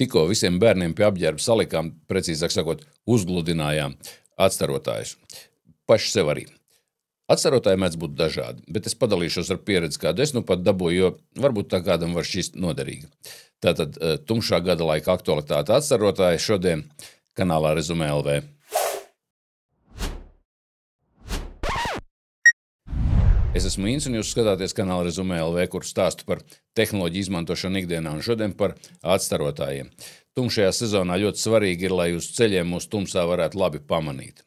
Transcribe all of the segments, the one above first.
Tikko visiem bērniem pie apģērba salikām, precīzāk sakot, uzgludinājām atstarotājus. Paši sev arī. Atstarotāji mēdz būt dažādi, bet es padalīšos ar pieredzi, kādu es nu pat dabūju, jo varbūt tā kādam var šķist noderīga. Tātad tumšā gada laika aktualitāte atstarotāji šodien kanālā Rezumē LV. Es esmu Inns, un jūs skatāties kanāla Rezumē LV, kur stāstu par tehnoloģiju izmantošanu ikdienā, un šodien par atstarotājiem. Tumšajā sezonā ļoti svarīgi ir, lai uz ceļiem mūsu tumsā varētu labi pamanīt.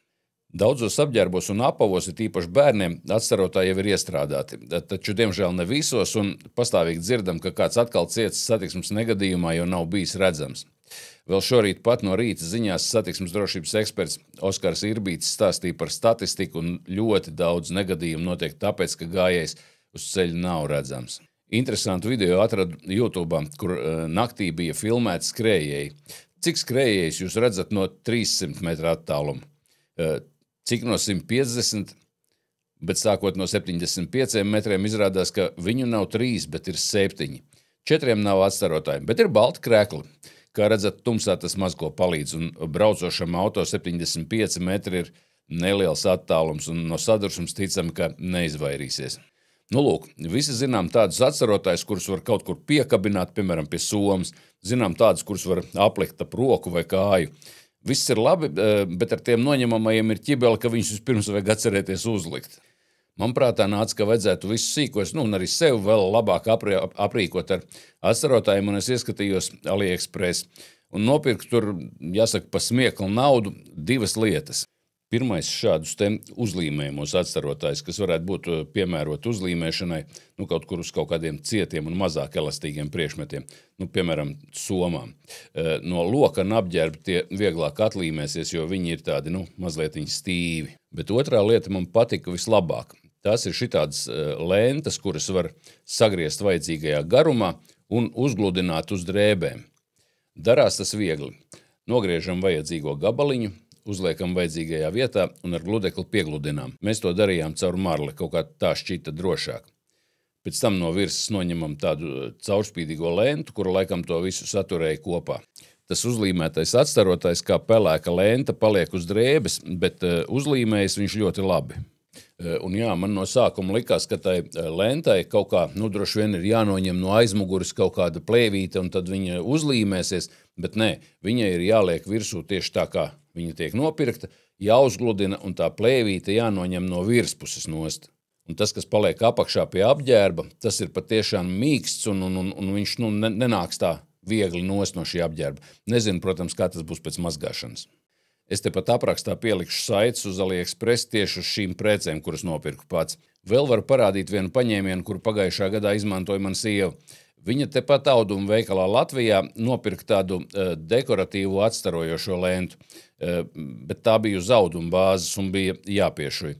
Daudzos apģērbos un apavos, ir īpaši bērniem, atstarotāji jau ir iestrādāti, taču, diemžēl, ne visos, un pastāvīgi dzirdam, ka kāds atkal cietis satiksmes negadījumā jau nav bijis redzams. Vēl šorīt pat no rīta ziņās satiksmes drošības eksperts Oskars Irbītis stāstīja par statistiku, un ļoti daudz negadījumu notiek tāpēc, ka gājējs uz ceļa nav redzams. Interesantu video atradu YouTube, kur naktī bija filmēti skrējēji. Cik skrējējus jūs redzat no 300 metru attāluma? Cik no 150, bet sākot no 75 metriem izrādās, ka viņu nav 3, bet ir 7. 4 nav atstarotāji, bet ir balti krekli. Kā redzat, tumsā tas maz ko palīdz, un braucošam auto 75 metri ir neliels attālums, un no sadursmes ticam, ka neizvairīsies. Nu, lūk, visi zinām tādus atstarotājus, kurus var kaut kur piekabināt, piemēram, pie somas, zinām tādus, kurus var aplikt ap roku vai kāju. Viss ir labi, bet ar tiem noņemamajiem ir ķibeli, ka viņus vispirms vajag atcerēties uzlikt. Man prātā nāca, ka vajadzētu visus sīkos, un arī sev vēl labāk aprīkot ar atstarotājiem, un es ieskatījos AliExpress un nopirku tur, jāsaka, pa smieklu naudu 2 lietas. Pirmais šādus te uzlīmējumos atstarotājus, kas varētu būt piemērot uzlīmēšanai, kaut kur uz kaut kādiem cietiem un mazāk elastīgiem priekšmetiem, piemēram, somām. No lokana apģērba tie vieglāk atlīmēsies, jo viņi ir tādi, mazliet stīvi. Bet otrā lieta man patika vislabāk. Tās ir šitādas lentes, kuras var sagriezt vajadzīgajā garumā un uzgludināt uz drēbēm. Darās tas viegli. Nogriežam vajadzīgo gabaliņu, uzliekam vajadzīgajā vietā un ar gludekli piegludinām. Mēs to darījām caur marli, kaut kā tā šķita drošāk. Pēc tam no virsmas noņemam tādu caurspīdīgo lentu, kura laikam to visu saturēja kopā. Tas uzlīmētais atstarotājs kā pelēka lenta paliek uz drēbes, bet uzlīmējas viņš ļoti labi. Un jā, man no sākuma likās, ka tai lentai kaut kā, droši vien ir jānoņem no aizmuguras kaut kāda plēvīte, un tad viņa uzlīmēsies, bet nē, viņai ir jāliek virsū tieši tā, kā viņa tiek nopirkta, jāuzgludina, un tā plēvīte jānoņem no virspuses nost. Un tas, kas paliek apakšā pie apģērba, tas ir patiešām mīksts, un viņš nenāks tā viegli nost no šī apģērba. Nezinu, protams, kā tas būs pēc mazgāšanas. Es tepat aprakstā pielikšu saites uz AliExpress tieši uz šīm precēm, kuras nopirku pats. Vēl varu parādīt vienu paņēmienu, kuru pagājušā gadā izmantoja man sieva. Viņa tepat auduma veikalā Latvijā nopirka tādu dekoratīvu atstarojošo lentu, bet tā bija uz auduma bāzes un bija jāpiešuj.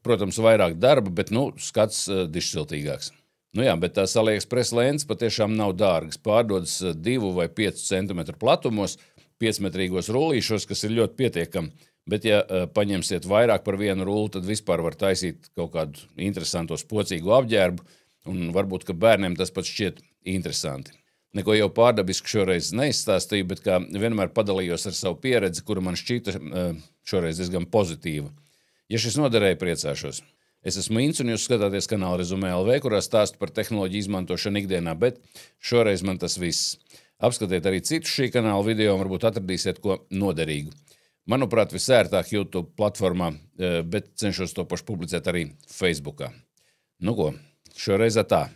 Protams, vairāk darba, bet skats dišsiltīgāks. Bet tās AliExpress lentes patiešām nav dārgas. Pārdodas 2 vai 5 centimetru platumos, 5-metrīgos rullīšos, kas ir ļoti pietiekami. Bet, ja paņemsiet vairāk par vienu rulli, tad vispār var taisīt kaut kādu interesantu spocīgu apģērbu, un varbūt, ka bērniem tas pat šķiet interesanti. Neko jau pārdabisku šoreiz neizstāstīju, bet kā vienmēr padalījos ar savu pieredzi, kura man šķita šoreiz diezgan pozitīva. Ja šis noderēja, priecāšos. Es esmu Inns, un jūs skatāties kanāla Rezumē LV, kurā stāstu par tehnoloģiju izmantošanu ikdienā, bet šoreiz man tas viss. Apskatiet arī citus šī kanāla video, un varbūt atradīsiet ko noderīgu. Manuprāt, visērtāk YouTube platformā, bet cenšos to pašu publicēt arī Facebookā. Ko, šoreiz tā.